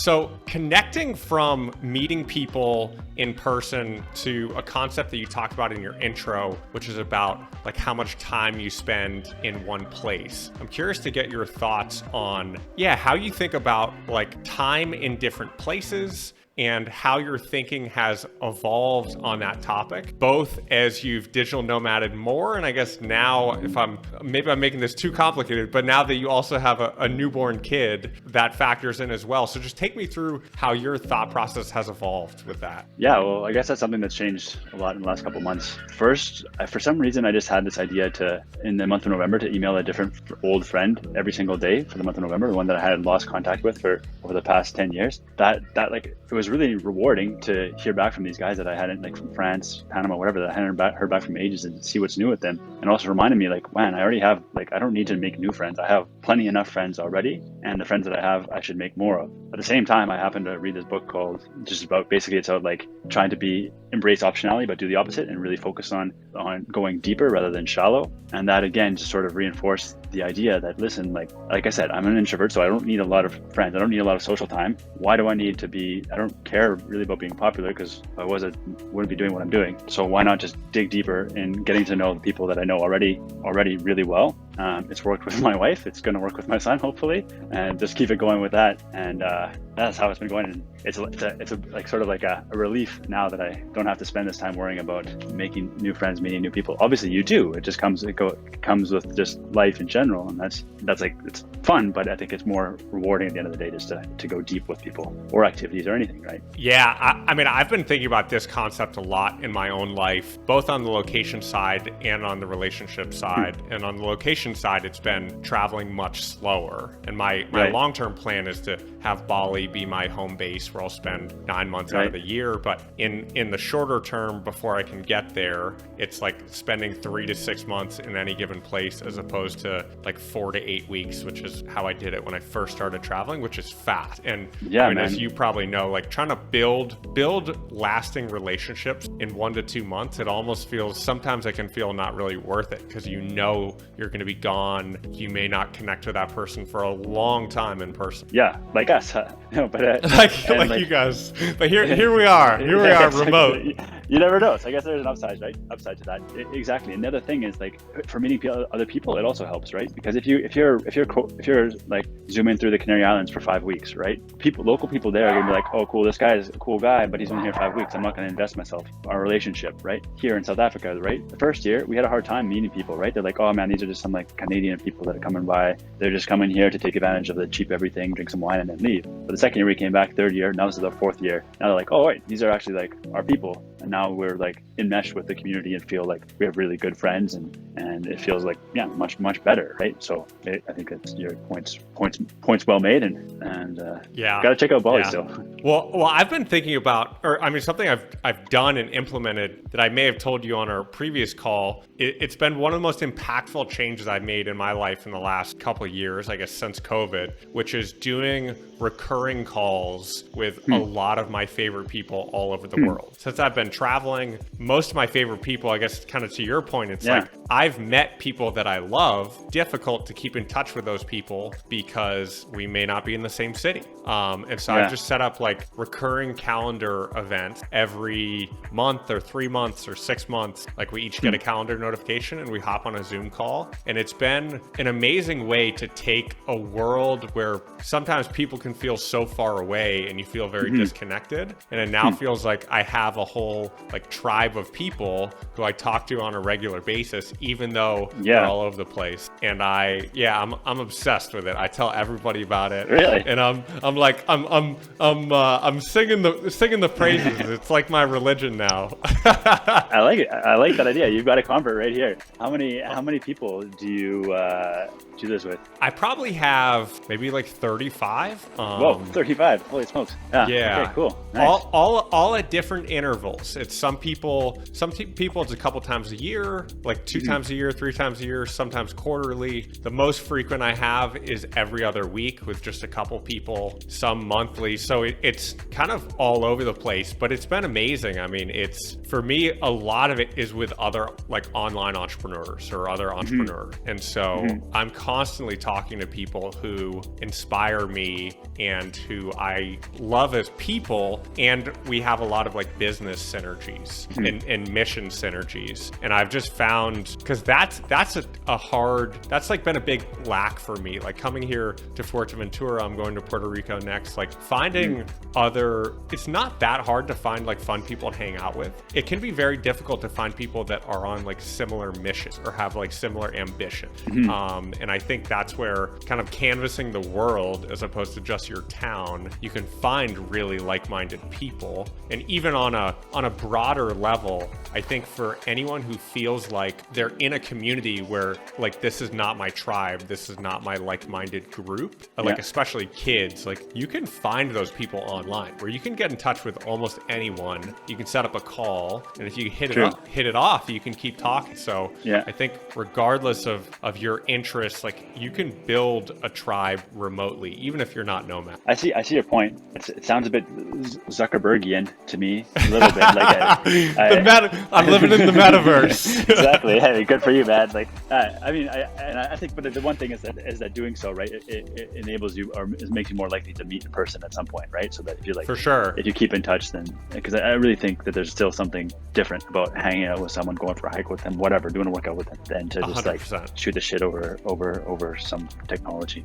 So connecting from meeting people in person to a concept that you talked about in your intro, which is about like how much time you spend in one place. I'm curious to get your thoughts on, how you think about like time in different places and how your thinking has evolved on that topic, both as you've digital nomaded more, and I guess now, maybe I'm making this too complicated, but now that you also have a newborn kid, that factors in as well. So just take me through how your thought process has evolved with that. Yeah, well, I guess that's something that's changed a lot in the last couple of months. First, for some reason, I just had this idea in the month of November, to email a different old friend every single day for the month of November, the one that I had lost contact with for over the past 10 years. That like, it was really rewarding to hear back from these guys that I hadn't, like from France, Panama, whatever, that I hadn't heard back from ages, and see what's new with them. And also reminded me like, man, I already have, like, I don't need to make new friends. I have plenty enough friends already, and the friends that I have, I should make more of. At the same time, I happened to read this book called basically it's about like trying to embrace optionality, but do the opposite and really focus on going deeper rather than shallow. And that again, just sort of reinforced the idea that, listen, like I said, I'm an introvert, so I don't need a lot of friends. I don't need a lot of social time. Why do I need to I don't care really about being popular, because if I wouldn't be doing what I'm doing. So why not just dig deeper in getting to know the people that I know already really well. It's worked with my wife. It's going to work with my son, hopefully, and just keep it going with that. And that's how it's been going. And it's like sort of like a relief now that I don't have to spend this time worrying about making new friends, meeting new people. Obviously, you do. It just comes with just life in general, and that's like, it's fun. But I think it's more rewarding at the end of the day just to go deep with people or activities or anything, right? Yeah, I mean, I've been thinking about this concept a lot in my own life, both on the location side and on the relationship side. And on the location side, it's been traveling much slower. And my long-term plan is to have Bali be my home base, where I'll spend 9 months out of the year. But in the shorter term, before I can get there, it's like spending 3 to 6 months in any given place, as opposed to like 4 to 8 weeks, which is how I did it when I first started traveling, which is fast. And I mean, as you probably know, like trying to build lasting relationships in 1 to 2 months, it almost feels, sometimes it can feel not really worth it, because you know you're going to be gone. You may not connect with that person for a long time in person. Yeah, like us. No, but like you guys. But here we are. Here we are, remote. You never know. So I guess there's an upside, right? Upside to that. Exactly. And the other thing is, like, for meeting other people, it also helps, right? Because if you're like zooming through the Canary Islands for 5 weeks, right? Local people there are gonna be like, oh, cool, this guy is a cool guy, but he's only here 5 weeks. I'm not gonna invest myself in our relationship, right? Here in South Africa, right? The first year we had a hard time meeting people, right? They're like, oh man, these are just some like Canadian people that are coming by. They're just coming here to take advantage of the cheap everything, drink some wine, and then leave. But the second year we came back, third year, now this is our fourth year. Now they're like, oh wait, these are actually like our people. And now we're like enmeshed with the community and feel like we have really good friends, and it feels like, yeah, much better, right? So I think that's your points well made, and gotta check out Bali still. Well, I've been thinking about, or I mean, something I've done and implemented that I may have told you on our previous call. It's been one of the most impactful changes I've made in my life in the last couple of years, I guess since COVID, which is doing recurring calls with a lot of my favorite people all over the world. Since I've been traveling, most of my favorite people, I guess kind of to your point, it's like I've met people that I love. Difficult to keep in touch with those people because we may not be in the same city. And so I've just set up like recurring calendar events every month or 3 months or 6 months. Like we each get a calendar notification and we hop on a Zoom call. And it's been an amazing way to take a world where sometimes people can feel so far away and you feel very disconnected. And it now feels like I have a whole like tribe of people who I talk to on a regular basis, even though they're all over the place. And I'm obsessed with it. I tell everybody about it. Really? And I'm singing the praises. It's like my religion now. I like it. I like that idea. You've got a convert right here. How many people do you do this with? I probably have maybe like 35. Whoa, 35! Holy smokes! Yeah. Okay, cool. Nice. All at different intervals. It's some people it's a couple times a year, like 2 times a year, 3 times a year, sometimes quarterly. The most frequent I have is every other week with just a couple people, some monthly. So it's kind of all over the place, but it's been amazing. I mean, it's for me a lot of it is with other like online entrepreneurs or other entrepreneurs. And so I'm constantly talking to people who inspire me and who I love as people. And we have a lot of like business synergies and mission synergies. And I've just found, because that's a hard, that's like been a big lack for me. Like coming here to Fuerteventura, I'm going to Puerto Rico next, like finding it's not that hard to find like fun people to hang out with. It can be very difficult to find people that are on like similar missions or have like similar ambition. And I think that's where kind of canvassing the world as opposed to just your town, you can find really like-minded people. And even on a broader level, I think for anyone who feels like they're in a community where like, this is not my tribe, this is not my like-minded group, like especially kids, like you can find those people online where you can get in touch with almost anyone. You can set up a call, and if you hit it off, you can keep talking. So I think regardless of your interests, like you can build a tribe remotely, even if you're not Nomad. I see your point. It sounds a bit Zuckerbergian to me, a little bit. Like I'm living in the metaverse. Exactly. Hey, good for you, man. Like, I think, but the one thing is that doing so, right, it enables you, or it makes you more likely to meet a person at some point, right? So that if you like, for sure, if you keep in touch, then because I really think that there's still something different about hanging out with someone, going for a hike with them, whatever, doing a workout with them, than to just 100%. Like shoot the shit over some technology.